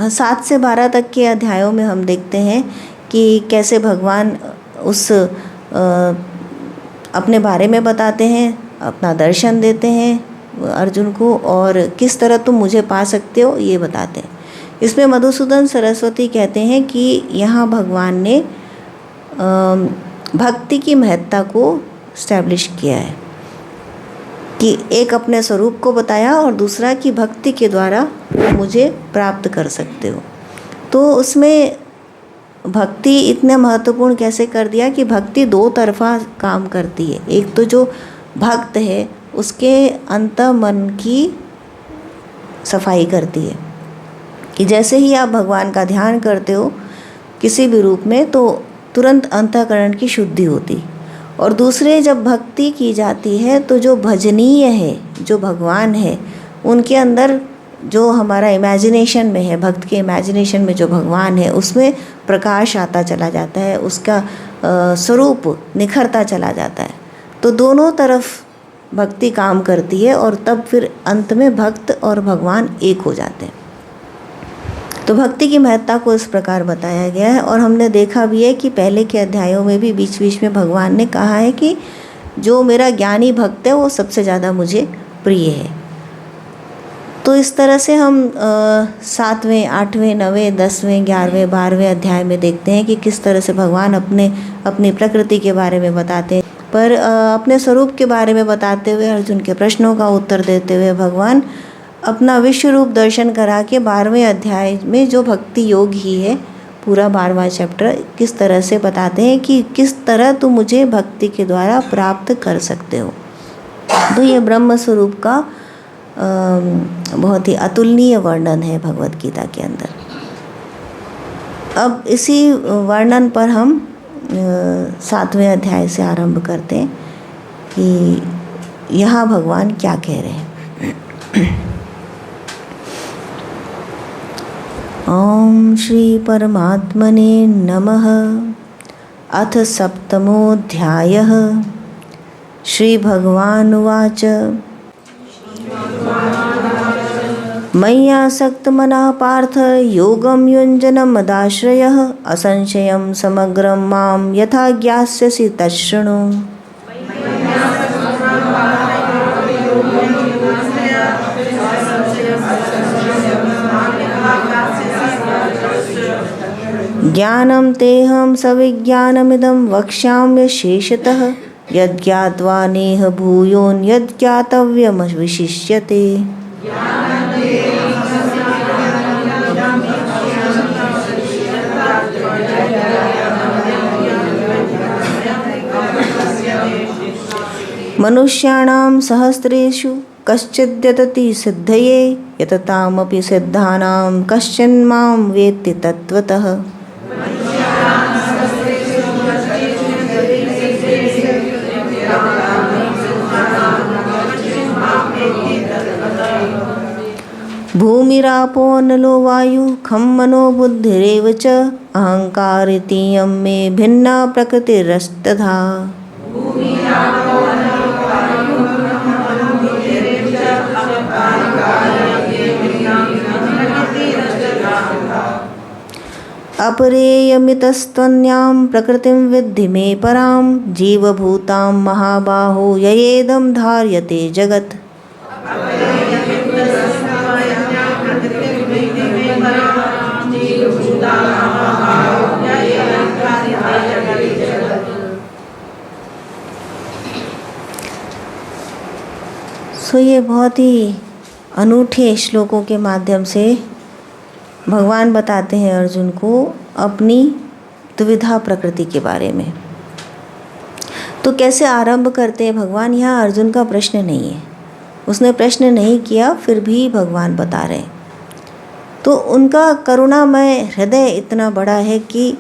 7 से 12 तक के अध्यायों में हम देखते हैं कि कैसे भगवान उस अपने बारे में बताते हैं, अपना दर्शन देते हैं अर्जुन को, और किस तरह तुम मुझे पा सकते हो ये बताते हैं। इसमें मधुसूदन सरस्वती कहते हैं कि यहाँ भगवान ने भक्ति की महत्ता को स्टैब्लिश किया है कि एक अपने स्वरूप को बताया और दूसरा कि भक्ति के द्वारा मुझे प्राप्त कर सकते हो। तो उसमें भक्ति इतने महत्वपूर्ण कैसे कर दिया कि भक्ति 2 तरफा काम करती है। एक तो जो भक्त है उसके अंतः मन की सफाई करती है कि जैसे ही आप भगवान का ध्यान करते हो किसी भी रूप में तो तुरंत अंतःकरण की शुद्धि होती। और दूसरे जब भक्ति की जाती है तो जो भजनीय है, जो भगवान है, उनके अंदर जो हमारा इमेजिनेशन में है, भक्त के इमेजिनेशन में जो भगवान है उसमें प्रकाश आता चला जाता है, उसका स्वरूप निखरता चला जाता है। तो दोनों तरफ भक्ति काम करती है और तब फिर अंत में भक्त और भगवान एक हो जाते हैं। तो भक्ति की महत्ता को इस प्रकार बताया गया है। और हमने देखा भी है कि पहले के अध्यायों में भी बीच बीच में भगवान ने कहा है कि जो मेरा ज्ञानी भक्त है वो सबसे ज़्यादा मुझे प्रिय है। तो इस तरह से हम 7वें, 8वें, 9वें, 10वें, 11वें, 12वें अध्याय में देखते हैं कि किस तरह से भगवान अपनी प्रकृति के बारे में बताते हैं, पर अपने स्वरूप के बारे में बताते हुए, अर्जुन के प्रश्नों का उत्तर देते हुए भगवान अपना विश्व रूप दर्शन करा के 12वें अध्याय में जो भक्ति योग ही है, पूरा 12वां चैप्टर किस तरह से बताते हैं कि किस तरह तुम मुझे भक्ति के द्वारा प्राप्त कर सकते हो। तो ये ब्रह्म स्वरूप का बहुत ही अतुलनीय वर्णन है भगवत गीता के अंदर। अब इसी वर्णन पर हम 7वें अध्याय से आरंभ करते हैं कि यहाँ भगवान क्या कह रहे हैं। ओम श्री परमात्मने नमः। अथ 7मोऽध्यायः। श्री भगवानुवाच मय्यासक्तमनः पार्थ योगं युञ्जनमदाश्रयः असंशयं समग्रं मां यथा ज्ञास्यसि तच्छृणु। ज्ञानं तेहं सविज्ञानमिदं वक्ष्याम्यशेषतः यज्ञात्वा नेह भूयोऽन्यज्ञातव्यमविशिष्यते। मनुष्याणां सहस्रेषु कश्चिद्यतति सिद्धये यततामपि सिद्धानां कश्चिन् मां वेत्ति तत्त्वतः। भूमिरापो नलो वायु खं मनो बुद्धिरेव च अहंकार इतीयं मे भिन्ना प्रकृतिरस्तथा। अपरेयमितस्त्वन्यां प्रकृतिं विद्धि मे परां जीवभूतां महाबाहो ययेदं धार्यते जगत्। सो ये बहुत ही अनूठे श्लोकों के माध्यम से भगवान बताते हैं अर्जुन को अपनी द्विधा प्रकृति के बारे में। तो कैसे आरंभ करते हैं भगवान? यहाँ अर्जुन का प्रश्न नहीं है, उसने प्रश्न नहीं किया, फिर भी भगवान बता रहे हैं। तो उनका करुणामय हृदय इतना बड़ा है कि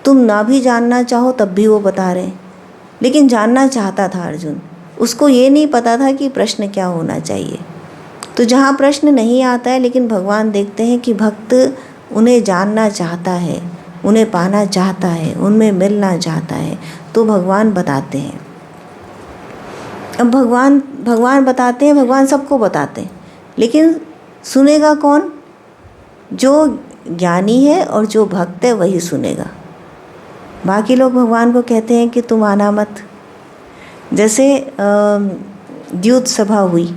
तुम ना भी जानना चाहो तब भी वो बता रहे हैं। लेकिन जानना चाहता था अर्जुन, उसको ये नहीं पता था कि प्रश्न क्या होना चाहिए। तो जहाँ प्रश्न नहीं आता है लेकिन भगवान देखते हैं कि भक्त उन्हें जानना चाहता है, उन्हें पाना चाहता है, उनमें मिलना चाहता है, तो भगवान बताते हैं। अब भगवान बताते हैं, भगवान सबको बताते हैं, लेकिन सुनेगा कौन? जो ज्ञानी है और जो भक्त है वही सुनेगा। बाकी लोग भगवान को कहते हैं कि तुम आना मत। जैसे द्यूत सभा हुई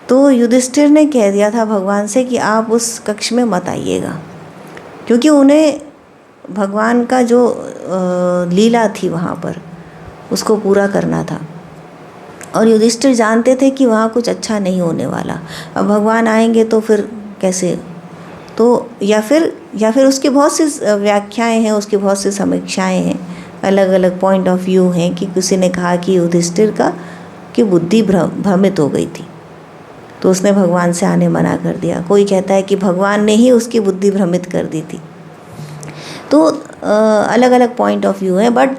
तो युधिष्ठिर ने कह दिया था भगवान से कि आप उस कक्ष में मत आइएगा, क्योंकि उन्हें भगवान का जो लीला थी वहाँ पर उसको पूरा करना था। और युधिष्ठिर जानते थे कि वहाँ कुछ अच्छा नहीं होने वाला। अब भगवान आएंगे तो फिर कैसे, तो या फिर उसकी बहुत सी व्याख्याएं हैं, उसकी बहुत सी समीक्षाएं हैं, अलग अलग पॉइंट ऑफ व्यू हैं कि किसी ने कहा कि युधिष्ठिर की बुद्धि भ्रमित हो गई थी तो उसने भगवान से आने मना कर दिया। कोई कहता है कि भगवान ने ही उसकी बुद्धि भ्रमित कर दी थी। तो अलग अलग पॉइंट ऑफ व्यू है, बट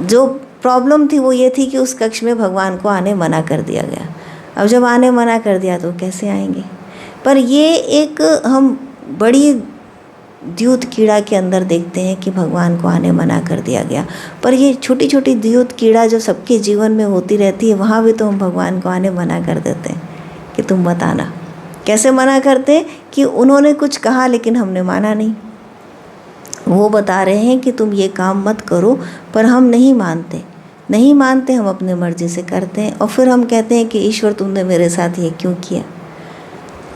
जो प्रॉब्लम थी वो ये थी कि उस कक्ष में भगवान को आने मना कर दिया गया। अब जब आने मना कर दिया तो कैसे आएंगे। पर ये एक हम बड़ी द्यूत कीड़ा के अंदर देखते हैं कि भगवान को आने मना कर दिया गया। पर ये छोटी छोटी द्यूत कीड़ा जो सबके जीवन में होती रहती है, वहाँ भी तो हम भगवान को आने मना कर देते हैं कि तुम मत आना। कैसे मना करते हैं कि उन्होंने कुछ कहा लेकिन हमने माना नहीं। वो बता रहे हैं कि तुम ये काम मत करो, पर हम नहीं मानते, हम अपने मर्जी से करते हैं। और फिर हम कहते हैं कि ईश्वर तुमने मेरे साथ ये क्यों किया।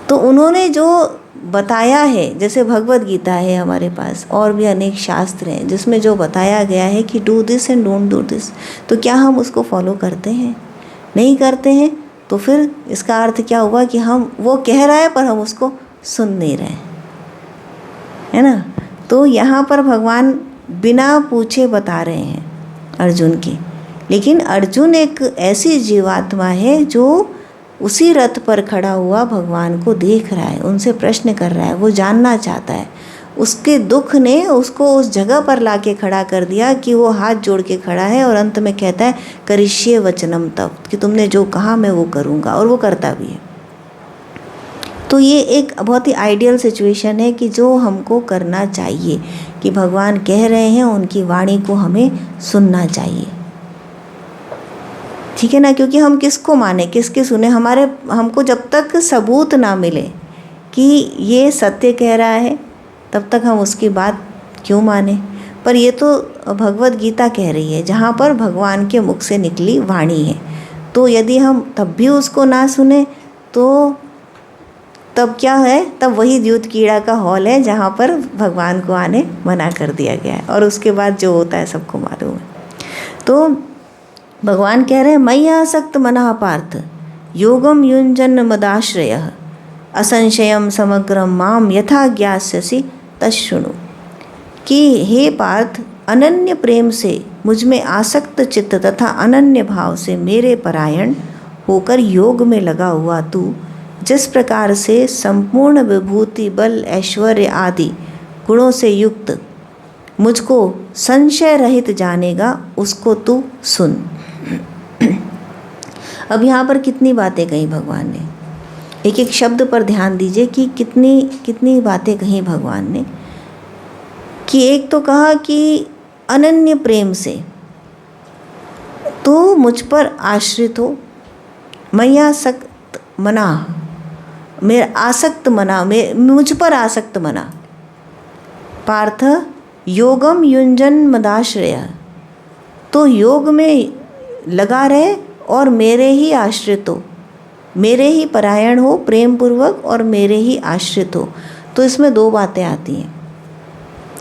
तो उन्होंने जो बताया है, जैसे भगवद गीता है हमारे पास, और भी अनेक शास्त्र हैं जिसमें जो बताया गया है कि do this and don't do this, तो क्या हम उसको फॉलो करते हैं? नहीं करते हैं। तो फिर इसका अर्थ क्या हुआ कि हम, वो कह रहा है पर हम उसको सुन नहीं रहे, है ना। तो यहाँ पर भगवान बिना पूछे बता रहे हैं अर्जुन की। लेकिन अर्जुन एक ऐसी जीवात्मा है जो उसी रथ पर खड़ा हुआ भगवान को देख रहा है, उनसे प्रश्न कर रहा है, वो जानना चाहता है। उसके दुख ने उसको उस जगह पर लाके खड़ा कर दिया कि वो हाथ जोड़ के खड़ा है और अंत में कहता है करिष्ये वचनम तव, कि तुमने जो कहा मैं वो करूँगा, और वो करता भी है। तो ये एक बहुत ही आइडियल सिचुएशन है कि जो हमको करना चाहिए, कि भगवान कह रहे हैं उनकी वाणी को हमें सुनना चाहिए, ठीक है ना। क्योंकि हम किसको माने, किसके सुने, हमको जब तक सबूत ना मिले कि ये सत्य कह रहा है तब तक हम उसकी बात क्यों माने। पर ये तो भगवद गीता कह रही है, जहाँ पर भगवान के मुख से निकली वाणी है। तो यदि हम तब भी उसको ना सुने तो तब क्या है, तब वही द्यूत कीड़ा का हॉल है जहाँ पर भगवान को आने मना कर दिया गया है। और उसके बाद जो होता है सबको मालूम है। तो भगवान कह रहे हैं मयि आसक्त मनः पार्थ योगम युञ्जन मदाश्रयः असंशयम समग्रम माम यथा ज्ञास्यसि तच्छृणु। कि हे पार्थ, अनन्य प्रेम से मुझ में आसक्त चित्त तथा अनन्य भाव से मेरे परायण होकर योग में लगा हुआ तू जिस प्रकार से संपूर्ण विभूति, बल, ऐश्वर्य आदि गुणों से युक्त मुझको संशय रहित जानेगा, उसको तू सुन। अब यहाँ पर कितनी बातें कही भगवान ने, एक एक शब्द पर ध्यान दीजिए कि कितनी बातें कही भगवान ने। कि एक तो कहा कि अनन्य प्रेम से तू मुझ पर आश्रित हो, मैया सक्त मना, मेरा आसक्त मना, मुझ पर आसक्त मना। पार्थ योगम युञ्जन मदाश्रय, तो योग में लगा रहे और मेरे ही आश्रित हो, मेरे ही परायण हो प्रेम पूर्वक और मेरे ही आश्रित हो। तो इसमें दो बातें आती हैं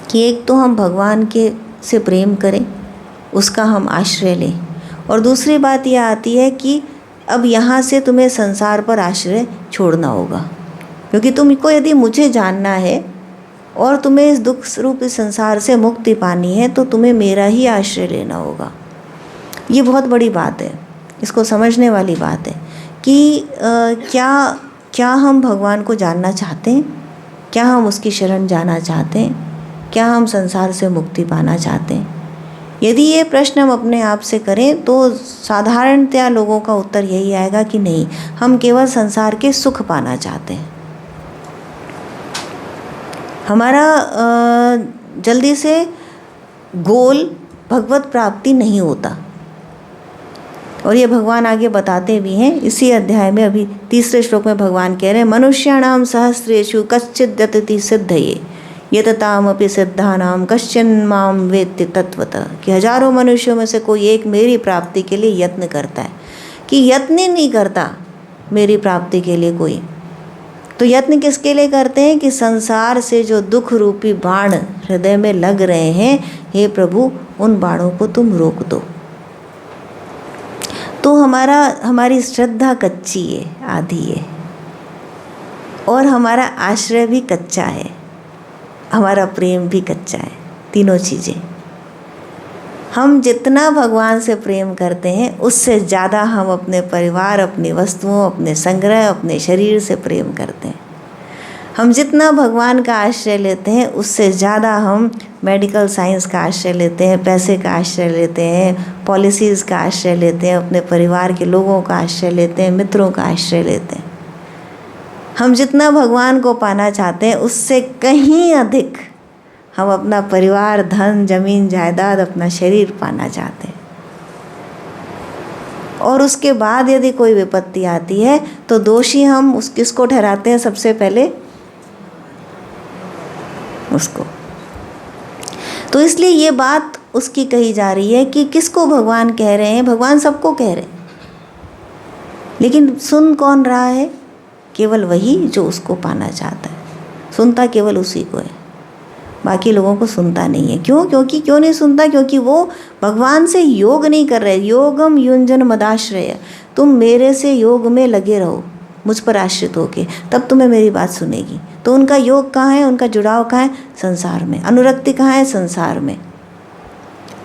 कि एक तो हम भगवान के से प्रेम करें, उसका हम आश्रय लें, और दूसरी बात यह आती है कि अब यहाँ से तुम्हें संसार पर आश्रय छोड़ना होगा, क्योंकि तुमको यदि मुझे जानना है और तुम्हें इस दुख रूप इस संसार से मुक्ति पानी है तो तुम्हें मेरा ही आश्रय लेना होगा। ये बहुत बड़ी बात है, इसको समझने वाली बात है कि क्या हम भगवान को जानना चाहते हैं, क्या हम उसकी शरण जाना चाहते हैं, क्या हम संसार से मुक्ति पाना चाहते हैं। यदि ये प्रश्न हम अपने आप से करें तो साधारणतया लोगों का उत्तर यही आएगा कि नहीं, हम केवल संसार के सुख पाना चाहते हैं। हमारा जल्दी से गोल भगवत प्राप्ति नहीं होता। और ये भगवान आगे बताते भी हैं इसी अध्याय में। अभी तीसरे श्लोक में भगवान कह रहे हैं, मनुष्याणाम सहस्रेषु कश्चिद् यतति सिद्धये यततामपि सिद्धानाम कश्चन माम वेत्ति तत्वतः, कि हजारों मनुष्यों में से कोई एक मेरी प्राप्ति के लिए यत्न करता है। कि यत्न ही नहीं करता मेरी प्राप्ति के लिए कोई, तो यत्न किसके लिए करते हैं? कि संसार से जो दुख रूपी बाण हृदय में लग रहे हैं, हे प्रभु उन बाणों को तुम रोक दो। तो हमारी श्रद्धा कच्ची है, आधी है, और हमारा आश्रय भी कच्चा है, हमारा प्रेम भी कच्चा है। तीनों चीज़ें हम जितना भगवान से प्रेम करते हैं उससे ज़्यादा हम अपने परिवार, अपनी वस्तुओं, अपने संग्रह, अपने शरीर से प्रेम करते हैं। हम जितना भगवान का आश्रय लेते हैं उससे ज़्यादा हम मेडिकल साइंस का आश्रय लेते हैं, पैसे का आश्रय लेते हैं, पॉलिसीज़ का आश्रय लेते हैं, अपने परिवार के लोगों का आश्रय लेते हैं, मित्रों का आश्रय लेते हैं। हम जितना भगवान को पाना चाहते हैं उससे कहीं अधिक हम अपना परिवार, धन, जमीन, जायदाद, अपना शरीर पाना चाहते हैं। और उसके बाद यदि कोई विपत्ति आती है तो दोषी हम किसको ठहराते हैं? सबसे पहले उसको। तो इसलिए ये बात उसकी कही जा रही है कि किसको भगवान कह रहे हैं? भगवान सबको कह रहे हैं, लेकिन सुन कौन रहा है? केवल वही जो उसको पाना चाहता है। सुनता केवल उसी को है, बाकी लोगों को सुनता नहीं है। क्यों? क्यों नहीं सुनता? क्योंकि वो भगवान से योग नहीं कर रहे। योगम युंजन मदाश्रय, तुम मेरे से योग में लगे रहो, मुझ पर आश्रित होके, तब तुम्हें मेरी बात सुनेगी। तो उनका योग कहाँ है? उनका जुड़ाव कहाँ है? संसार में। अनुरक्ति कहाँ है? संसार में।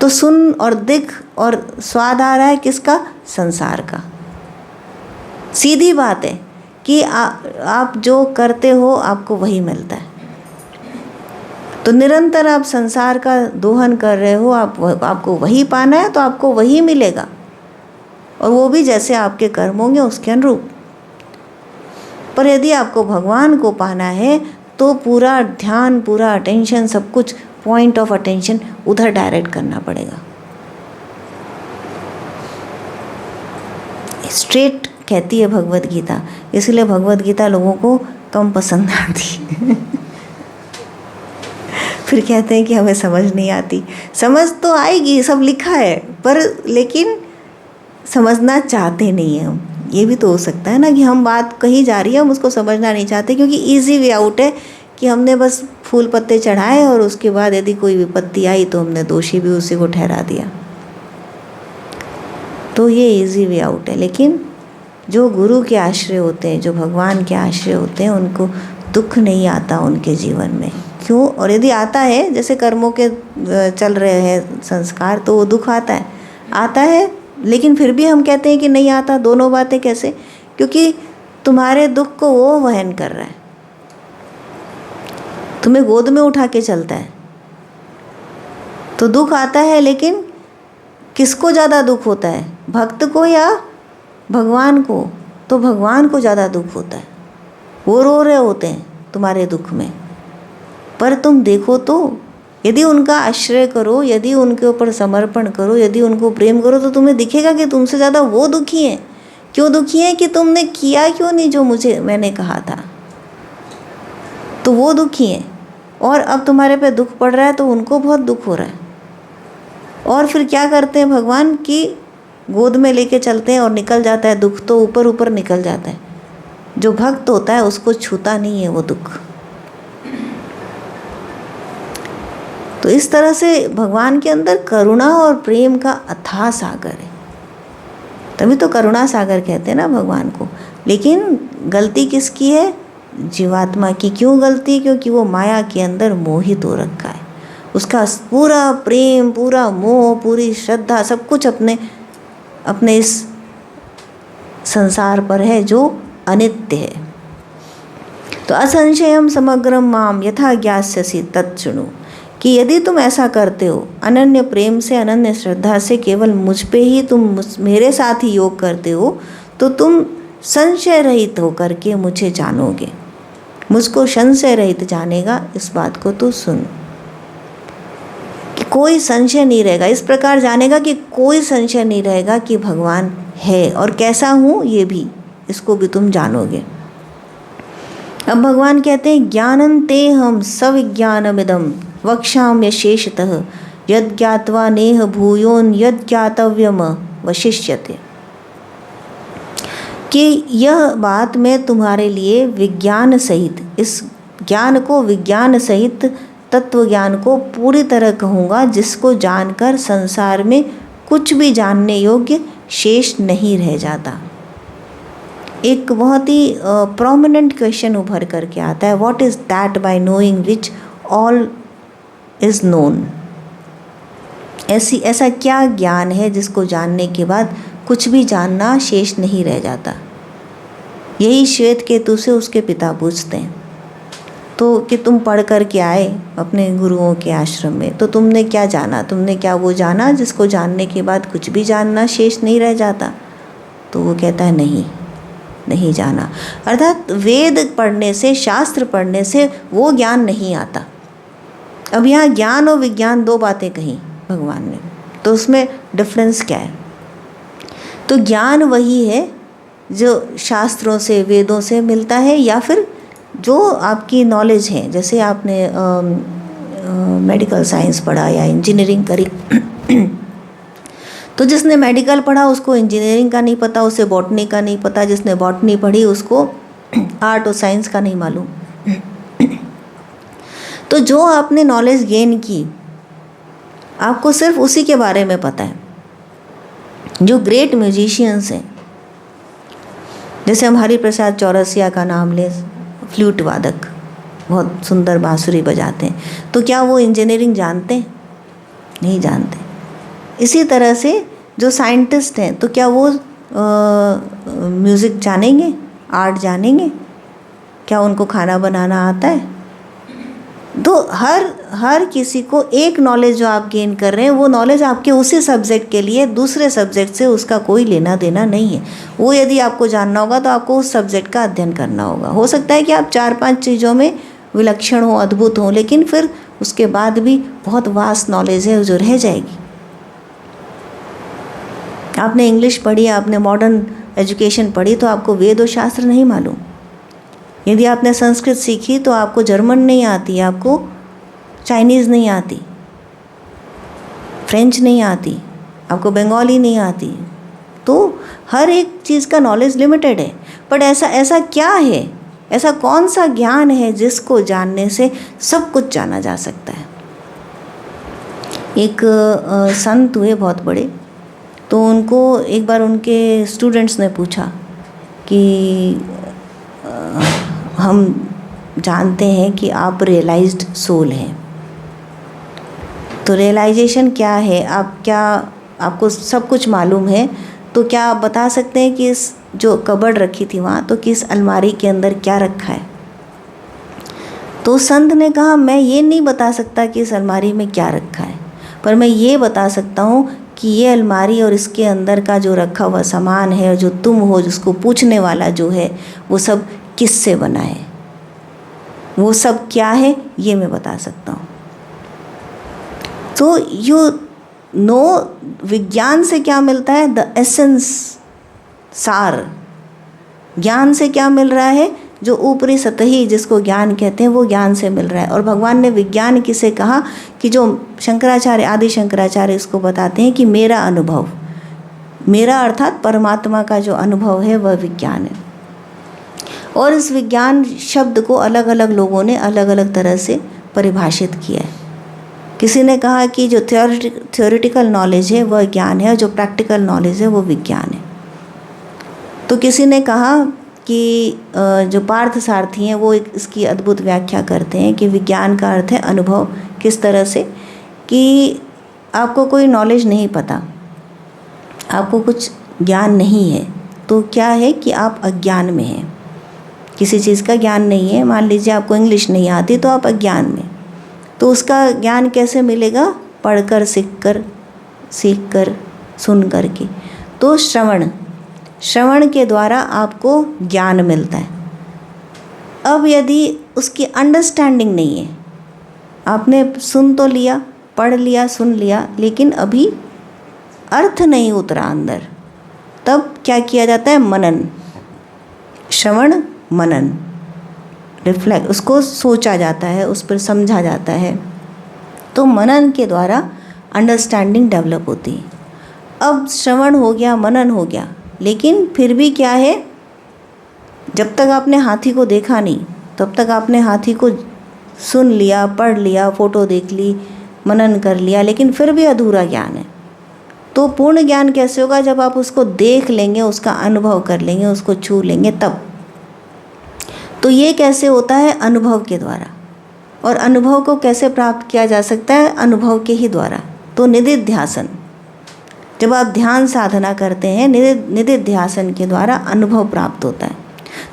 तो सुन और दिख और स्वाद आ रहा है किसका? संसार का। सीधी बात है कि आप जो करते हो आपको वही मिलता है। तो निरंतर आप संसार का दोहन कर रहे हो, आपको वही पाना है तो आपको वही मिलेगा, और वो भी जैसे आपके कर्म होंगे उसके अनुरूप। पर यदि आपको भगवान को पाना है तो पूरा ध्यान, पूरा अटेंशन, सब कुछ, पॉइंट ऑफ अटेंशन उधर डायरेक्ट करना पड़ेगा। स्ट्रेट कहती है भगवत गीता, इसलिए भगवत गीता लोगों को कम पसंद आती फिर कहते हैं कि हमें समझ नहीं आती। समझ तो आएगी, सब लिखा है, पर लेकिन समझना चाहते नहीं हैं हम। ये भी तो हो सकता है ना कि हम बात कही जा रही है, हम उसको समझना नहीं चाहते, क्योंकि इजी वे आउट है कि हमने बस फूल पत्ते चढ़ाए और उसके बाद यदि कोई विपत्ति आई तो हमने दोषी भी उसी को ठहरा दिया। तो ये इजी वे आउट है। लेकिन जो गुरु के आश्रय होते हैं, जो भगवान के आश्रय होते हैं, उनको दुख नहीं आता उनके जीवन में। क्यों? और यदि आता है, जैसे कर्मों के चल रहे हैं संस्कार, तो वो दुख आता है, लेकिन फिर भी हम कहते हैं कि नहीं आता। दोनों बातें कैसे? क्योंकि तुम्हारे दुख को वो वहन कर रहा है, तुम्हें गोद में उठा के चलता है। तो दुख आता है, लेकिन किसको ज़्यादा दुख होता है? भक्त को या भगवान को? तो भगवान को ज़्यादा दुख होता है। वो रो रहे होते हैं तुम्हारे दुख में, पर तुम देखो तो, यदि उनका आश्रय करो, यदि उनके ऊपर समर्पण करो, यदि उनको प्रेम करो, तो तुम्हें दिखेगा कि तुमसे ज़्यादा वो दुखी हैं। क्यों दुखी हैं? कि तुमने किया क्यों नहीं जो मैंने कहा था, तो वो दुखी हैं। और अब तुम्हारे पे दुख पड़ रहा है तो उनको बहुत दुख हो रहा है। और फिर क्या करते हैं भगवान? कि गोद में लेके चलते हैं और निकल जाता है दुख, तो ऊपर ऊपर निकल जाता है। जो भक्त होता है उसको छूता नहीं है वो दुख। तो इस तरह से भगवान के अंदर करुणा और प्रेम का अथाह सागर है। तभी तो करुणा सागर कहते हैं ना भगवान को। लेकिन गलती किसकी है? जीवात्मा की। क्यों गलती? क्योंकि वो माया के अंदर मोहित हो रखा है। उसका पूरा प्रेम, पूरा मोह, पूरी श्रद्धा, सब कुछ अपने इस संसार पर है जो अनित्य है। तो असंशयम समग्रम माम यथा ज्ञास्यसि तत्शृणु, कि यदि तुम ऐसा करते हो, अनन्य प्रेम से, अनन्य श्रद्धा से, केवल मुझ पे ही तुम मेरे साथ ही योग करते हो, तो तुम संशय रहित होकर के मुझे जानोगे। मुझको संशय रहित जानेगा, इस बात को तू सुन, कि कोई संशय नहीं रहेगा। इस प्रकार जानेगा कि कोई संशय नहीं रहेगा कि भगवान है और कैसा हूँ ये भी, इसको भी तुम जानोगे। अब भगवान कहते हैं ज्ञानन्ते हम सविज्ञानमिदं वक्ष्याम्य शेषतः यद ज्ञात्वा नेह भूयोन यद ज्ञातव्यम वशिष्यते, कि यह बात मैं तुम्हारे लिए विज्ञान सहित, इस ज्ञान को विज्ञान सहित तत्व ज्ञान को पूरी तरह कहूँगा, जिसको जानकर संसार में कुछ भी जानने योग्य शेष नहीं रह जाता। एक बहुत ही प्रोमिनेंट क्वेश्चन उभर करके आता है, what is that bye knowing which all is known. ऐसा क्या ज्ञान है जिसको जानने के बाद कुछ भी जानना शेष नहीं रह जाता। यही श्वेत केतु से उसके पिता पूछते हैं, तो कि तुम पढ़ कर के आए अपने गुरुओं के आश्रम में, तो तुमने क्या जाना, तुमने क्या वो जाना जिसको जानने के बाद कुछ भी जानना शेष नहीं रह जाता। तो वो कहता है नहीं जाना। अर्थात वेद पढ़ने से, शास्त्र पढ़ने से वो ज्ञान नहीं आता। अब यहाँ ज्ञान और विज्ञान दो बातें कही भगवान ने, तो उसमें डिफरेंस क्या है? तो ज्ञान वही है जो शास्त्रों से, वेदों से मिलता है, या फिर जो आपकी नॉलेज है, जैसे आपने मेडिकल साइंस पढ़ा या इंजीनियरिंग करी तो जिसने मेडिकल पढ़ा उसको इंजीनियरिंग का नहीं पता, उसे बॉटनी का नहीं पता, जिसने बॉटनी पढ़ी उसको आर्ट और साइंस का नहीं मालूम। तो जो आपने नॉलेज गेन की, आपको सिर्फ उसी के बारे में पता है। जो ग्रेट म्यूजिशियंस हैं, जैसे हम हरिप्रसाद चौरसिया का नाम लें, फ्लूट वादक, बहुत सुंदर बांसुरी बजाते हैं, तो क्या वो इंजीनियरिंग जानते हैं? नहीं जानते। इसी तरह से जो साइंटिस्ट हैं, तो क्या वो म्यूज़िक जानेंगे, आर्ट जानेंगे? क्या उनको खाना बनाना आता है? तो हर किसी को एक नॉलेज जो आप गेन कर रहे हैं, वो नॉलेज आपके उसी सब्जेक्ट के लिए, दूसरे सब्जेक्ट से उसका कोई लेना देना नहीं है। वो यदि आपको जानना होगा तो आपको उस सब्जेक्ट का अध्ययन करना होगा। हो सकता है कि आप 4-5 चीज़ों में विलक्षण हो, अद्भुत हो, लेकिन फिर उसके बाद भी बहुत वास्ट नॉलेज है जो रह जाएगी। आपने इंग्लिश पढ़ी, आपने मॉडर्न एजुकेशन पढ़ी, तो आपको वेद और शास्त्र नहीं मालूम। यदि आपने संस्कृत सीखी तो आपको जर्मन नहीं आती, आपको चाइनीज़ नहीं आती, फ्रेंच नहीं आती, आपको बंगाली नहीं आती। तो हर एक चीज़ का नॉलेज लिमिटेड है। पर ऐसा क्या है, ऐसा कौन सा ज्ञान है जिसको जानने से सब कुछ जाना जा सकता है? एक संत हुए बहुत बड़े, तो उनको एक बार उनके स्टूडेंट्स ने पूछा कि हम जानते हैं कि आप रियलाइज्ड सोल हैं, तो रियलाइजेशन क्या है, आपको सब कुछ मालूम है, तो क्या आप बता सकते हैं कि इस जो कबर्ड रखी थी वहाँ, तो किस अलमारी के अंदर क्या रखा है? तो संत ने कहा, मैं ये नहीं बता सकता कि इस अलमारी में क्या रखा है, पर मैं ये बता सकता हूँ कि ये अलमारी और इसके अंदर का जो रखा हुआ सामान है, और जो तुम हो, जिसको पूछने वाला जो है, वो सब किससे बना है, वो सब क्या है, ये मैं बता सकता हूँ। तो यू नो, विज्ञान से क्या मिलता है? द एसेंस, सार। ज्ञान से क्या मिल रहा है? जो ऊपरी सतही जिसको ज्ञान कहते हैं, वो ज्ञान से मिल रहा है। और भगवान ने विज्ञान किसे कहा? कि जो शंकराचार्य, आदि शंकराचार्य इसको बताते हैं कि मेरा अनुभव, मेरा अर्थात परमात्मा का जो अनुभव है वह विज्ञान है। और इस विज्ञान शब्द को अलग अलग लोगों ने अलग अलग तरह से परिभाषित किया है। किसी ने कहा कि जो थ्योरेटिकल नॉलेज है वह ज्ञान है, और जो प्रैक्टिकल नॉलेज है वो विज्ञान है। तो किसी ने कहा कि जो पार्थ सारथी हैं वो इसकी अद्भुत व्याख्या करते हैं कि विज्ञान का अर्थ है अनुभव। किस तरह से? कि आपको कोई नॉलेज नहीं पता, आपको कुछ ज्ञान नहीं है, तो क्या है कि आप अज्ञान में हैं, किसी चीज़ का ज्ञान नहीं है। मान लीजिए आपको इंग्लिश नहीं आती, तो आप अज्ञान में, तो उसका ज्ञान कैसे मिलेगा? पढ़कर, सीख कर, सुन कर के। तो श्रवण के द्वारा आपको ज्ञान मिलता है। अब यदि उसकी अंडरस्टैंडिंग नहीं है, आपने सुन तो लिया, पढ़ लिया, सुन लिया, लेकिन अभी अर्थ नहीं उतरा अंदर, तब क्या किया जाता है? मनन, श्रवण मनन, रिफ्लेक्ट, उसको सोचा जाता है, उस पर समझा जाता है। तो मनन के द्वारा अंडरस्टैंडिंग डेवलप होती है। अब श्रवण हो गया, मनन हो गया, लेकिन फिर भी क्या है, जब तक आपने हाथी को देखा नहीं तब तक आपने हाथी को सुन लिया, पढ़ लिया, फोटो देख ली, मनन कर लिया, लेकिन फिर भी अधूरा ज्ञान है। तो पूर्ण ज्ञान कैसे होगा? जब आप उसको देख लेंगे, उसका अनुभव कर लेंगे, उसको छू लेंगे तब। तो ये कैसे होता है? अनुभव के द्वारा। और अनुभव को कैसे प्राप्त किया जा सकता है? अनुभव के ही द्वारा। तो निदिध्यासन, जब आप ध्यान साधना करते हैं, निदिध्यासन के द्वारा अनुभव प्राप्त होता है।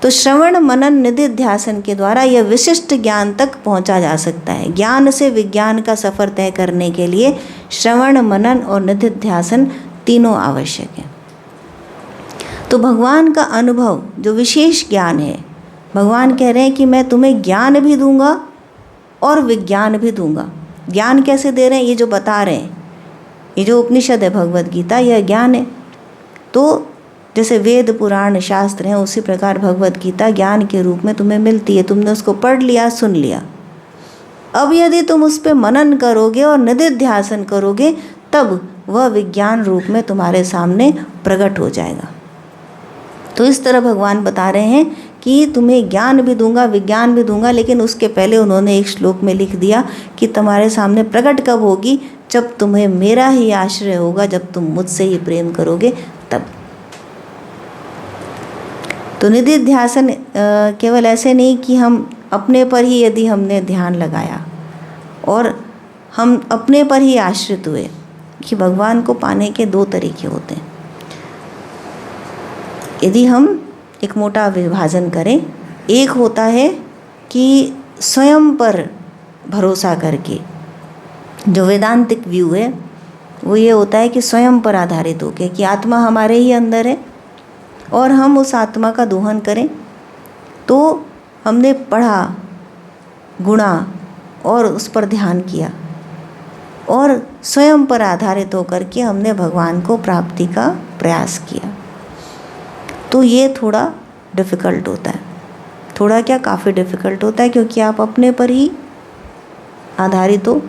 तो श्रवण मनन निदिध्यासन के द्वारा यह विशिष्ट ज्ञान तक पहुंचा जा सकता है। ज्ञान से विज्ञान का सफ़र तय करने के लिए श्रवण मनन और निदिध्यासन तीनों आवश्यक है। तो भगवान का अनुभव जो विशेष ज्ञान है, भगवान कह रहे हैं कि मैं तुम्हें ज्ञान भी दूंगा और विज्ञान भी दूंगा। ज्ञान कैसे दे रहे हैं? ये जो बता रहे हैं, ये जो उपनिषद है भगवद गीता, यह ज्ञान है। तो जैसे वेद पुराण शास्त्र हैं, उसी प्रकार भगवद गीता ज्ञान के रूप में तुम्हें मिलती है। तुमने उसको पढ़ लिया, सुन लिया। अब यदि तुम उस पर मनन करोगे और निदिध्यासन करोगे, तब वह विज्ञान रूप में तुम्हारे सामने प्रकट हो जाएगा। तो इस तरह भगवान बता रहे हैं कि तुम्हें ज्ञान भी दूंगा, विज्ञान भी दूंगा, लेकिन उसके पहले उन्होंने एक श्लोक में लिख दिया कि तुम्हारे सामने प्रकट कब होगी? जब तुम्हें मेरा ही आश्रय होगा, जब तुम मुझसे ही प्रेम करोगे तब। तो निदिध्यासन केवल ऐसे नहीं कि हम अपने पर ही यदि हमने ध्यान लगाया और हम अपने पर ही आश्रित हुए, कि भगवान को पाने के दो तरीके होते हैं। यदि हम एक मोटा विभाजन करें, एक होता है कि स्वयं पर भरोसा करके, जो वेदांतिक व्यू है वो ये होता है कि स्वयं पर आधारित होकर कि आत्मा हमारे ही अंदर है और हम उस आत्मा का दोहन करें। तो हमने पढ़ा, गुणा और उस पर ध्यान किया और स्वयं पर आधारित होकर के हमने भगवान को प्राप्ति का प्रयास किया। तो ये थोड़ा डिफ़िकल्ट होता है, थोड़ा क्या काफ़ी डिफ़िकल्ट होता है, क्योंकि आप अपने पर ही आधारित हो,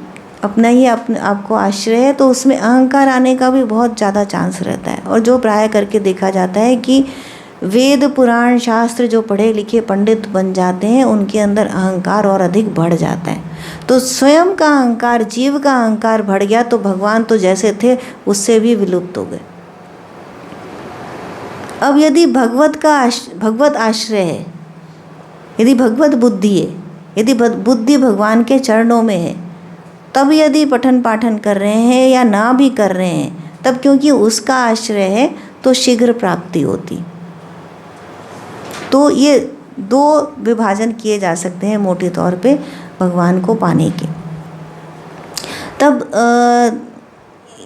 अपना ही अपने आपको आश्रय है, तो उसमें अहंकार आने का भी बहुत ज़्यादा चांस रहता है। और जो प्राय करके देखा जाता है कि वेद पुराण शास्त्र जो पढ़े लिखे पंडित बन जाते हैं, उनके अंदर अहंकार और अधिक बढ़ जाता है। तो स्वयं का अहंकार, जीव का अहंकार बढ़ गया तो भगवान तो जैसे थे उससे भी विलुप्त हो गए। अब यदि भगवत आश्रय है, यदि भगवत बुद्धि है, यदि बुद्धि भगवान के चरणों में है, तब यदि पठन पाठन कर रहे हैं या ना भी कर रहे हैं, तब क्योंकि उसका आश्रय है तो शीघ्र प्राप्ति होती। तो ये दो विभाजन किए जा सकते हैं मोटे तौर पे भगवान को पाने के। तब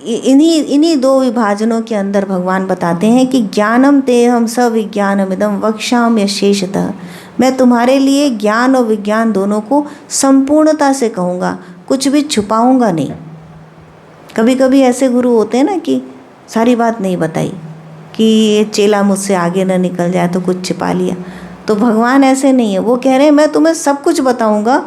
इन्हीं दो विभाजनों के अंदर भगवान बताते हैं कि ज्ञानम तेहम सविज्ञानमिदं वक्ष्यामि यशेषतः, मैं तुम्हारे लिए ज्ञान और विज्ञान दोनों को संपूर्णता से कहूँगा, कुछ भी छुपाऊँगा नहीं। कभी कभी ऐसे गुरु होते हैं ना कि सारी बात नहीं बताई कि ये चेला मुझसे आगे न निकल जाए तो कुछ छिपा लिया। तो भगवान ऐसे नहीं है, वो कह रहे हैं मैं तुम्हें सब कुछ बताऊँगा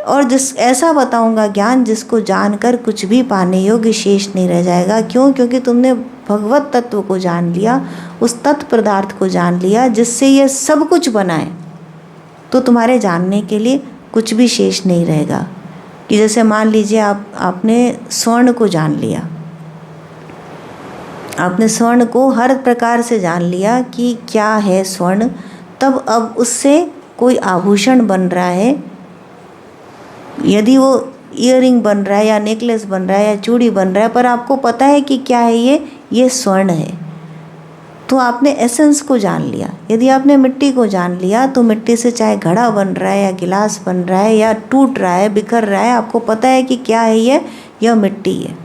और ऐसा बताऊंगा ज्ञान जिसको जानकर कुछ भी पाने योग्य शेष नहीं रह जाएगा। क्यों? क्योंकि तुमने भगवत तत्व को जान लिया, उस तत्व पदार्थ को जान लिया जिससे ये सब कुछ बना है। तो तुम्हारे जानने के लिए कुछ भी शेष नहीं रहेगा। कि जैसे मान लीजिए आपने स्वर्ण को जान लिया, आपने स्वर्ण को हर प्रकार से जान लिया कि क्या है स्वर्ण, तब अब उससे कोई आभूषण बन रहा है, यदि वो ईयरिंग बन रहा है या नेकलेस बन रहा है या चूड़ी बन रहा है, पर आपको पता है कि क्या है ये स्वर्ण है, तो आपने एसेंस को जान लिया। यदि आपने मिट्टी को जान लिया तो मिट्टी से चाहे घड़ा बन रहा है या गिलास बन रहा है या टूट रहा है, बिखर रहा है, आपको पता है कि क्या है यह मिट्टी है।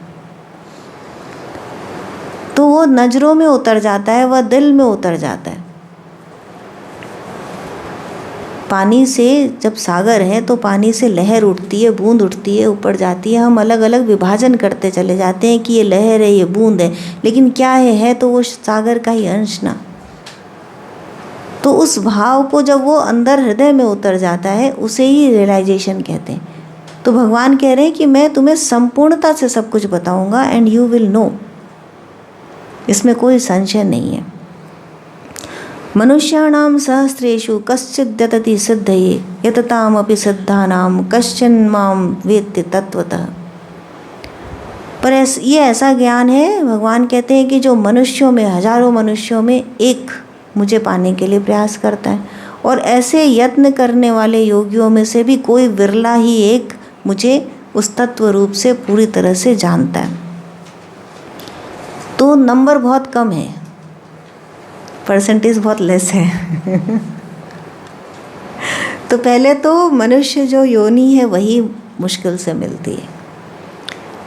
तो वो नज़रों में उतर जाता है, वह दिल में उतर जाता है। पानी से, जब सागर है तो पानी से लहर उठती है, बूंद उठती है, ऊपर जाती है, हम अलग अलग विभाजन करते चले जाते हैं कि ये लहर है, ये बूंद है, लेकिन क्या है तो वो सागर का ही अंश ना। तो उस भाव को जब वो अंदर हृदय में उतर जाता है, उसे ही रियलाइजेशन कहते हैं। तो भगवान कह रहे हैं कि मैं तुम्हें संपूर्णता से सब कुछ बताऊंगा एंड यू विल नो, इसमें कोई संशय नहीं है। मनुष्याणाम सहस्रेषु कश्चिद् यतति सिद्धये यततामपि सिद्धानाम कश्चन माम वेत्ति तत्वतः। पर ये ऐसा ज्ञान है, भगवान कहते हैं कि जो मनुष्यों में, हजारों मनुष्यों में एक मुझे पाने के लिए प्रयास करता है, और ऐसे यत्न करने वाले योगियों में से भी कोई विरला ही एक मुझे उस तत्व रूप से पूरी तरह से जानता है। तो नंबर बहुत कम है, परसेंटेज बहुत लेस है। तो पहले तो मनुष्य जो योनि है वही मुश्किल से मिलती है,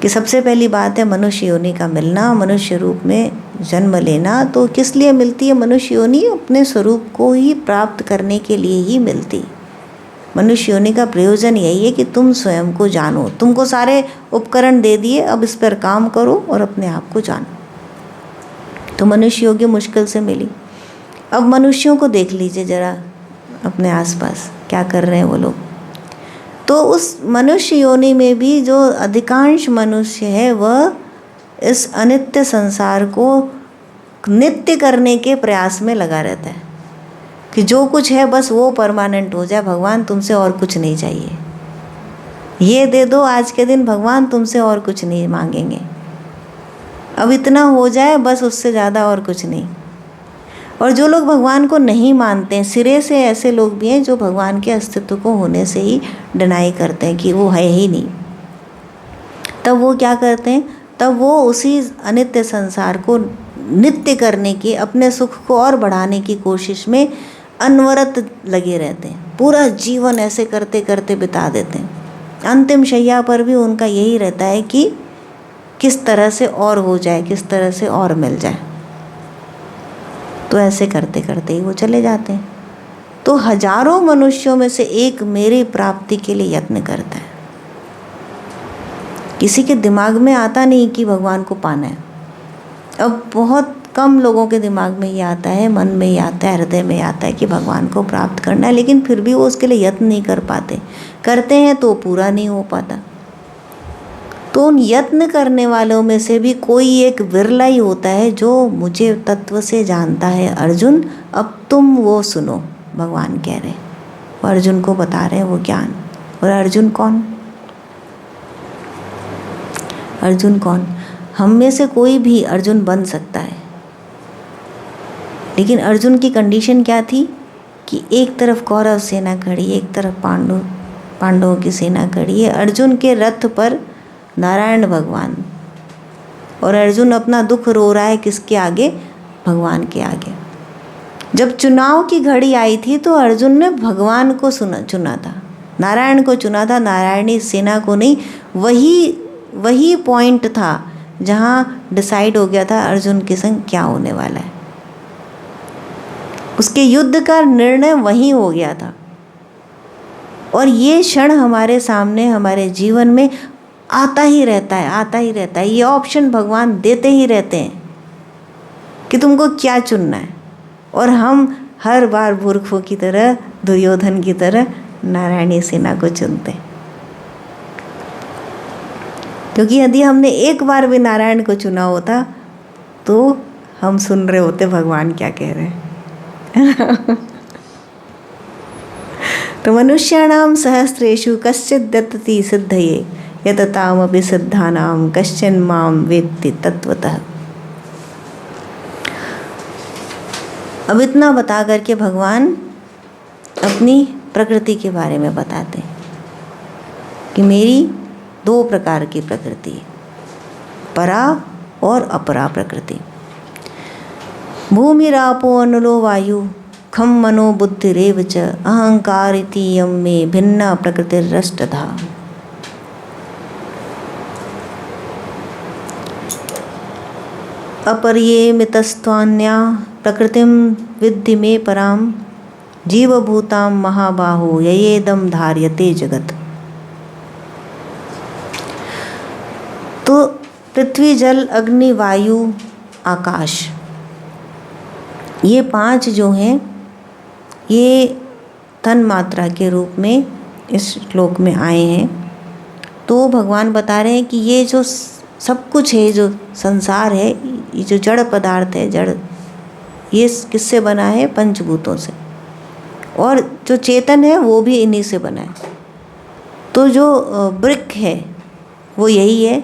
कि सबसे पहली बात है मनुष्य योनि का मिलना, मनुष्य रूप में जन्म लेना। तो किस लिए मिलती है मनुष्य योनि? अपने स्वरूप को ही प्राप्त करने के लिए ही मिलती। मनुष्य योनि का प्रयोजन यही है कि तुम स्वयं को जानो। तुमको सारे उपकरण दे दिए, अब इस पर काम करो और अपने आप को जानो। तो मनुष्य योनि मुश्किल से मिली। अब मनुष्यों को देख लीजिए जरा अपने आसपास, क्या कर रहे हैं वो लोग। तो उस मनुष्य योनि में भी जो अधिकांश मनुष्य है वह इस अनित्य संसार को नित्य करने के प्रयास में लगा रहता है कि जो कुछ है बस वो परमानेंट हो जाए, भगवान तुमसे और कुछ नहीं चाहिए, ये दे दो आज के दिन भगवान, तुमसे और कुछ नहीं मांगेंगे, अब इतना हो जाए बस, उससे ज़्यादा और कुछ नहीं। और जो लोग भगवान को नहीं मानते हैं, सिरे से ऐसे लोग भी हैं जो भगवान के अस्तित्व को होने से ही डिनाई करते हैं कि वो है ही नहीं, तब वो क्या करते हैं, तब वो उसी अनित्य संसार को नित्य करने की, अपने सुख को और बढ़ाने की कोशिश में अनवरत लगे रहते हैं। पूरा जीवन ऐसे करते करते बिता देते हैं। अंतिम शैया पर भी उनका यही रहता है कि किस तरह से और हो जाए, किस तरह से और मिल जाए। तो ऐसे करते करते ही वो चले जाते हैं। तो हजारों मनुष्यों में से एक मेरी प्राप्ति के लिए यत्न करता है। किसी के दिमाग में आता नहीं कि भगवान को पाना है। अब बहुत कम लोगों के दिमाग में ये आता है, मन में ही आता है, हृदय में आता है कि भगवान को प्राप्त करना है, लेकिन फिर भी वो उसके लिए यत्न नहीं कर पाते। करते हैं तो पूरा नहीं हो पाता। तो उन यत्न करने वालों में से भी कोई एक विरला ही होता है जो मुझे तत्व से जानता है। अर्जुन अब तुम वो सुनो, भगवान कह रहे हैं, वो अर्जुन को बता रहे हैं वो ज्ञान। और अर्जुन कौन? अर्जुन कौन? हम में से कोई भी अर्जुन बन सकता है, लेकिन अर्जुन की कंडीशन क्या थी कि एक तरफ कौरव सेना खड़ी, एक तरफ पांडवों की सेना खड़ी है। अर्जुन के रथ पर नारायण भगवान, और अर्जुन अपना दुख रो रहा है किसके आगे? भगवान के आगे। जब चुनाव की घड़ी आई थी तो अर्जुन ने भगवान को चुना था, नारायण को चुना था, नारायणी सेना को नहीं। वही पॉइंट था जहाँ डिसाइड हो गया था अर्जुन के संग क्या होने वाला है। उसके युद्ध का निर्णय वहीं हो गया था। और ये क्षण हमारे सामने, हमारे जीवन में आता ही रहता है, आता ही रहता है। ये ऑप्शन भगवान देते ही रहते हैं कि तुमको क्या चुनना है। और हम हर बार मूर्खों की तरह, दुर्योधन की तरह नारायणी सेना को चुनते हैं, क्योंकि यदि हमने एक बार भी नारायण को चुना होता तो हम सुन रहे होते भगवान क्या कह रहे हैं। तो मनुष्याणाम सहस्रेषु कश्चिद् यतति सिद्धये यततामपि सिद्धानाम कश्चन माम वेत्ति तत्वतः। अब इतना बता करके भगवान अपनी प्रकृति के बारे में बताते हैं कि मेरी 2 प्रकार की प्रकृति है, परा और अपरा प्रकृति। भूमिरापो अनलो वायु खम मनो बुद्धिरेव च अहंकार इति यम में भिन्ना प्रकृतिरष्टधा। अपरियेमितस्त्वान्या प्रकृतिम विद्धि में पराम जीवभूतां महाबाहो ययेदं धार्यते जगत। तो पृथ्वी, जल, अग्नि, वायु, आकाश, ये 5 जो हैं ये तन मात्रा के रूप में इस श्लोक में आए हैं। तो भगवान बता रहे हैं कि ये जो सब कुछ है, जो संसार है, ये जो जड़ पदार्थ है, जड़, ये किससे बना है? पंचभूतों से। और जो चेतन है वो भी इन्हीं से बना है। तो जो ब्रिक है वो यही है।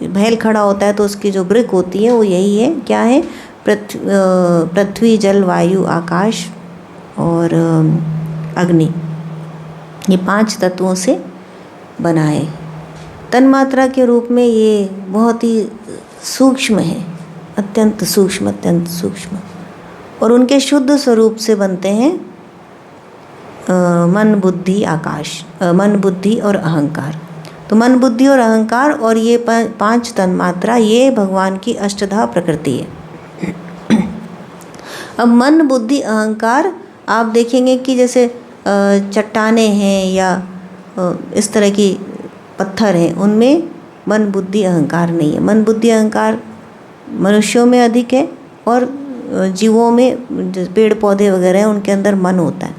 बैल खड़ा होता है तो उसकी जो ब्रिक होती है वो यही है। क्या है? पृथ्वी, जल, वायु, आकाश और अग्नि, ये 5 तत्वों से बना है। तन्मात्रा के रूप में ये बहुत ही सूक्ष्म है, अत्यंत सूक्ष्म, अत्यंत सूक्ष्म। और उनके शुद्ध स्वरूप से बनते हैं मन, बुद्धि, आकाश, मन, बुद्धि और अहंकार। तो मन, बुद्धि और अहंकार और ये 5 तन्मात्रा, ये भगवान की अष्टधा प्रकृति है। अब मन, बुद्धि, अहंकार आप देखेंगे कि जैसे चट्टाने हैं या इस तरह की पत्थर हैं, उनमें मन, बुद्धि, अहंकार नहीं है। मन, बुद्धि, अहंकार मनुष्यों में अधिक है और जीवों में, जो पेड़ पौधे वगैरह हैं, उनके अंदर मन होता है,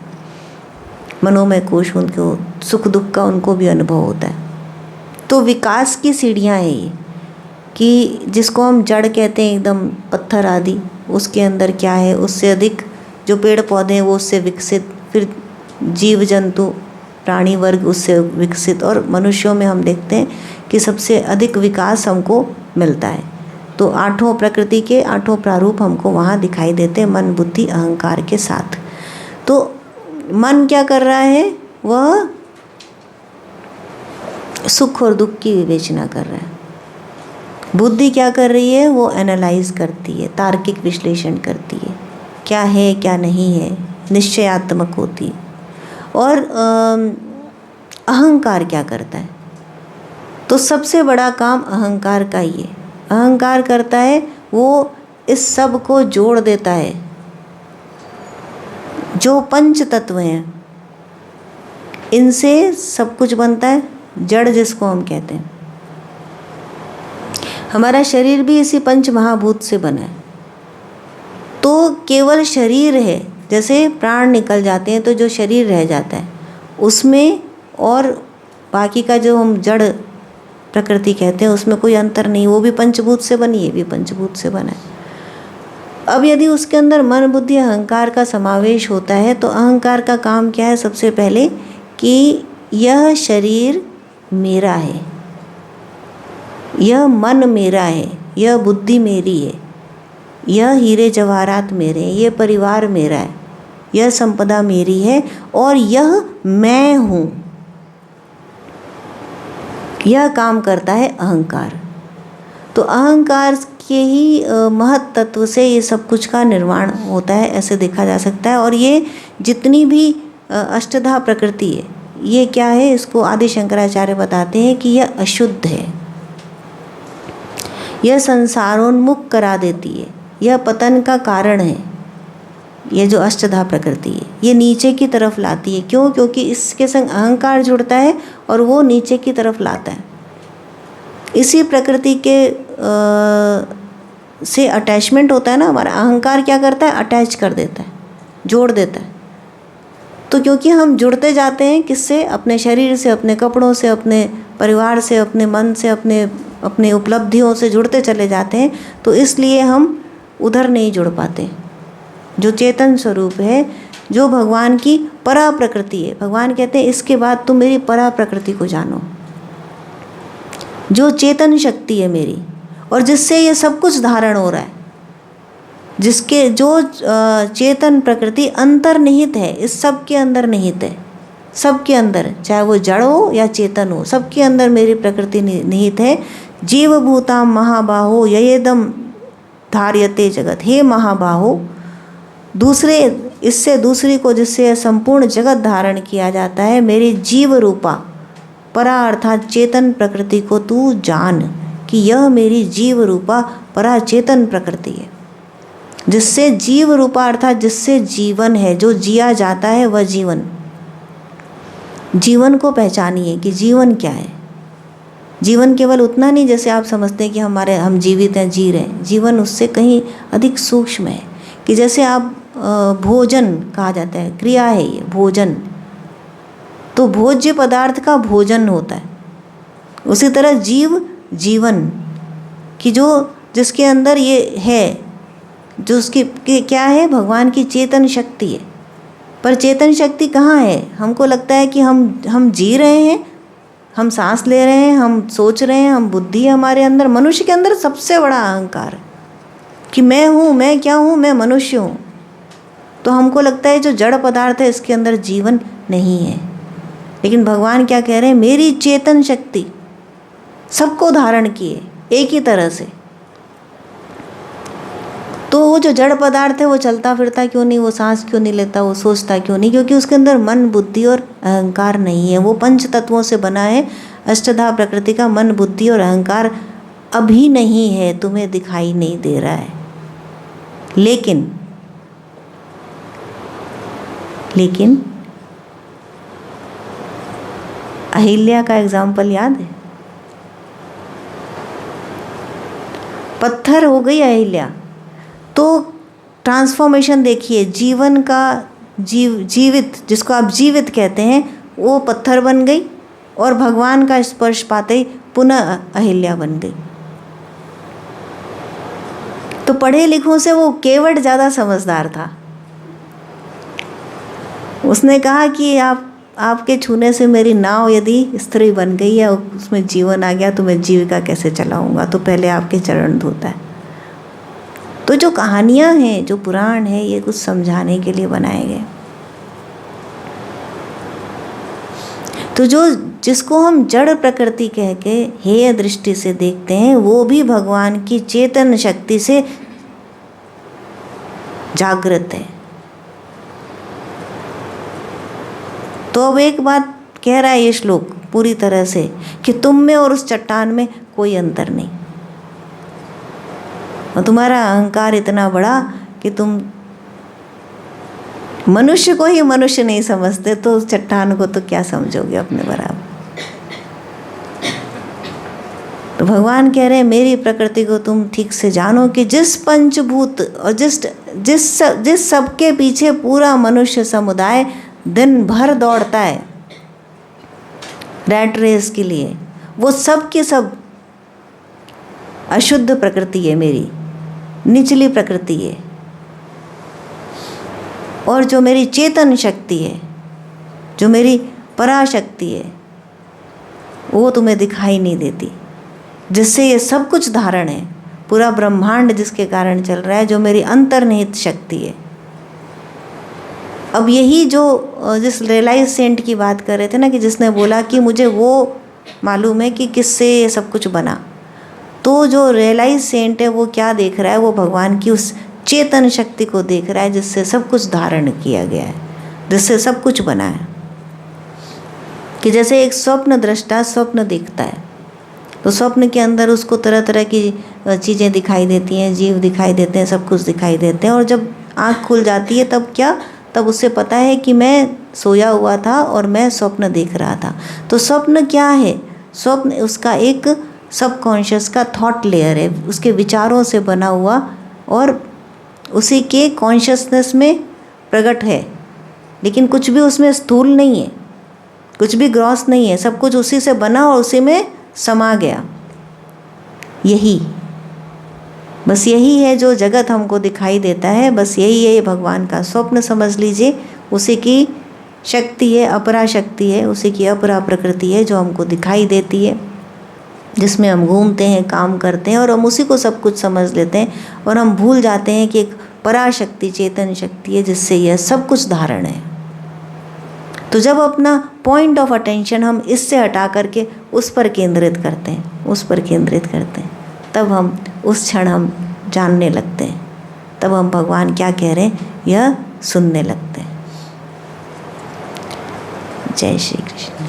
मनोमय कोश, उनको सुख दुख का उनको भी अनुभव होता है। तो विकास की सीढ़ियाँ हैं ये, कि जिसको हम जड़ कहते हैं, एकदम पत्थर आदि, उसके अंदर क्या है, उससे अधिक जो पेड़ पौधे हैं वो उससे विकसित, फिर जीव जंतु प्राणी वर्ग उससे विकसित, और मनुष्यों में हम देखते हैं कि सबसे अधिक विकास हमको मिलता है। तो 8 प्रकृति के 8 प्रारूप हमको वहाँ दिखाई देते हैं, मन, बुद्धि, अहंकार के साथ। तो मन क्या कर रहा है? वह सुख और दुख की विवेचना कर रहा है। बुद्धि क्या कर रही है? वो एनालाइज करती है, तार्किक विश्लेषण करती है, क्या है क्या नहीं है, निश्चयात्मक होती है। और अहंकार क्या करता है? तो सबसे बड़ा काम अहंकार का ही है। अहंकार करता है वो इस सब को जोड़ देता है। जो 5 तत्व हैं इनसे सब कुछ बनता है, जड़ जिसको हम कहते हैं। हमारा शरीर भी इसी 5 महाभूत से बना है। तो केवल शरीर है, जैसे प्राण निकल जाते हैं तो जो शरीर रह जाता है उसमें, और बाकी का जो हम जड़ प्रकृति कहते हैं उसमें कोई अंतर नहीं, वो भी पंचभूत से बनी है, भी पंचभूत से बना है। अब यदि उसके अंदर मन, बुद्धि, अहंकार का समावेश होता है तो अहंकार का काम क्या है? सबसे पहले कि यह शरीर मेरा है, यह मन मेरा है, यह बुद्धि मेरी है, यह हीरे जवाहरात मेरे हैं, यह परिवार मेरा है, यह संपदा मेरी है और यह मैं हूँ। यह काम करता है अहंकार। तो अहंकार के ही महत् तत्व से ये सब कुछ का निर्माण होता है, ऐसे देखा जा सकता है। और ये जितनी भी अष्टधा प्रकृति है, ये क्या है? इसको आदि शंकराचार्य बताते हैं कि यह अशुद्ध है, यह संसारोन्मुख करा देती है, यह पतन का कारण है। ये जो अष्टधा प्रकृति है ये नीचे की तरफ लाती है। क्यों? क्योंकि इसके संग अहंकार जुड़ता है और वो नीचे की तरफ लाता है। इसी प्रकृति के से अटैचमेंट होता है ना हमारा। अहंकार क्या करता है? अटैच कर देता है, जोड़ देता है। तो क्योंकि हम जुड़ते जाते हैं किससे? अपने शरीर से, अपने कपड़ों से, अपने परिवार से, अपने मन से, अपने उपलब्धियों से जुड़ते चले जाते हैं, तो इसलिए हम उधर नहीं जुड़ पाते। जो चेतन स्वरूप है, जो भगवान की परा प्रकृति है, भगवान कहते हैं इसके बाद तुम मेरी परा प्रकृति को जानो, जो चेतन शक्ति है मेरी, और जिससे ये सब कुछ धारण हो रहा है, जिसके जो चेतन प्रकृति अंतर्निहित है, इस सब के अंदर निहित है, सबके अंदर, चाहे वो जड़ हो या चेतन हो, सबके अंदर मेरी प्रकृति निहित है। जीवभूतां महाबाहो ययेदं धार्यते जगत। हे महाबाहो, दूसरे, इससे दूसरी को जिससे संपूर्ण जगत धारण किया जाता है, मेरी जीव रूपा परा अर्थात चेतन प्रकृति को तू जान कि यह मेरी जीव रूपा परा चेतन प्रकृति है। जिससे जीव रूपा अर्थात जिससे जीवन है, जो जिया जाता है वह जीवन। जीवन को पहचानिए कि जीवन क्या है। जीवन केवल उतना नहीं जैसे आप समझते हैं कि हम जीवित हैं, जी रहे हैं। जीवन उससे कहीं अधिक सूक्ष्म है कि जैसे आप भोजन कहा जाता है, क्रिया है ये भोजन, तो भोज्य पदार्थ का भोजन होता है। उसी तरह जीव जीवन कि जिसके अंदर ये है, जो उसकी क्या है, भगवान की चेतन शक्ति है। पर चेतन शक्ति कहाँ है? हमको लगता है कि हम जी रहे हैं, हम सांस ले रहे हैं, हम सोच रहे हैं, हम बुद्धि है हमारे अंदर। मनुष्य के अंदर सबसे बड़ा अहंकार कि मैं हूँ, मैं क्या हूँ, मैं मनुष्य हूँ। तो हमको लगता है जो जड़ पदार्थ है इसके अंदर जीवन नहीं है। लेकिन भगवान क्या कह रहे हैं? मेरी चेतन शक्ति सबको धारण किए एक ही तरह से। तो वो जो जड़ पदार्थ है वो चलता फिरता क्यों नहीं, वो सांस क्यों नहीं लेता, वो सोचता क्यों नहीं? क्योंकि उसके अंदर मन, बुद्धि और अहंकार नहीं है। वो पंच तत्वों से बना है, अष्टधा प्रकृति का। मन, बुद्धि और अहंकार अभी नहीं है, तुम्हें दिखाई नहीं दे रहा है। लेकिन अहिल्या का एग्जाम्पल याद है? पत्थर हो गई अहिल्या, तो ट्रांसफॉर्मेशन देखिए। जीवन का जीवित, जिसको आप जीवित कहते हैं, वो पत्थर बन गई और भगवान का स्पर्श पाते ही पुनः अहिल्या बन गई। तो पढ़े लिखों से वो केवट ज़्यादा समझदार था। उसने कहा कि आपके छूने से मेरी नाव यदि स्त्री बन गई है, उसमें जीवन आ गया, तो मैं जीविका कैसे चलाऊंगा? तो पहले आपके चरण धोता है। तो जो कहानियाँ हैं, जो पुराण है, ये कुछ समझाने के लिए बनाए गए। तो जिसको हम जड़ प्रकृति कह के हेय दृष्टि से देखते हैं, वो भी भगवान की चेतन शक्ति से जागृत है। तो अब एक बात कह रहा है ये श्लोक पूरी तरह से कि तुम में और उस चट्टान में कोई अंतर नहीं। और तुम्हारा अहंकार इतना बड़ा कि तुम मनुष्य को ही मनुष्य नहीं समझते, तो उस चट्टान को तो क्या समझोगे अपने बराबर। तो भगवान कह रहे हैं मेरी प्रकृति को तुम ठीक से जानो कि जिस पंचभूत और जिस सबके पीछे पूरा मनुष्य समुदाय दिन भर दौड़ता है रैट रेस के लिए, वो सब के सब अशुद्ध प्रकृति है, मेरी निचली प्रकृति है। और जो मेरी चेतन शक्ति है, जो मेरी पराशक्ति है, वो तुम्हें दिखाई नहीं देती, जिससे ये सब कुछ धारण है, पूरा ब्रह्मांड जिसके कारण चल रहा है, जो मेरी अंतर्निहित शक्ति है। अब यही जिस रियलाइज सेंट की बात कर रहे थे ना, कि जिसने बोला कि मुझे वो मालूम है कि किससे ये सब कुछ बना, तो जो रियलाइज सेंट है वो क्या देख रहा है? वो भगवान की उस चेतन शक्ति को देख रहा है जिससे सब कुछ धारण किया गया है, जिससे सब कुछ बना है। कि जैसे एक स्वप्न दृष्टा स्वप्न देखता है, तो स्वप्न के अंदर उसको तरह तरह की चीज़ें दिखाई देती हैं, जीव दिखाई देते हैं, सब कुछ दिखाई देते हैं। और जब आँख खुल जाती है तब क्या? तब उससे पता है कि मैं सोया हुआ था और मैं स्वप्न देख रहा था। तो स्वप्न क्या है? स्वप्न उसका एक सबकॉन्शियस का थॉट लेयर है, उसके विचारों से बना हुआ और उसी के कॉन्शियसनेस में प्रकट है। लेकिन कुछ भी उसमें स्थूल नहीं है, कुछ भी ग्रॉस नहीं है, सब कुछ उसी से बना और उसी में समा गया। बस यही है जो जगत हमको दिखाई देता है, बस यही है, ये भगवान का स्वप्न समझ लीजिए। उसी की शक्ति है, अपरा शक्ति है, उसी की अपरा प्रकृति है जो हमको दिखाई देती है, जिसमें हम घूमते हैं, काम करते हैं और हम उसी को सब कुछ समझ लेते हैं। और हम भूल जाते हैं कि एक पराशक्ति, चेतन शक्ति है जिससे यह सब कुछ धारण है। तो जब अपना पॉइंट ऑफ अटेंशन हम इससे हटा करके उस पर केंद्रित करते हैं, तब हम उस क्षण हम जानने लगते हैं, तब हम भगवान क्या कह रहे हैं यह सुनने लगते हैं। जय श्री कृष्ण।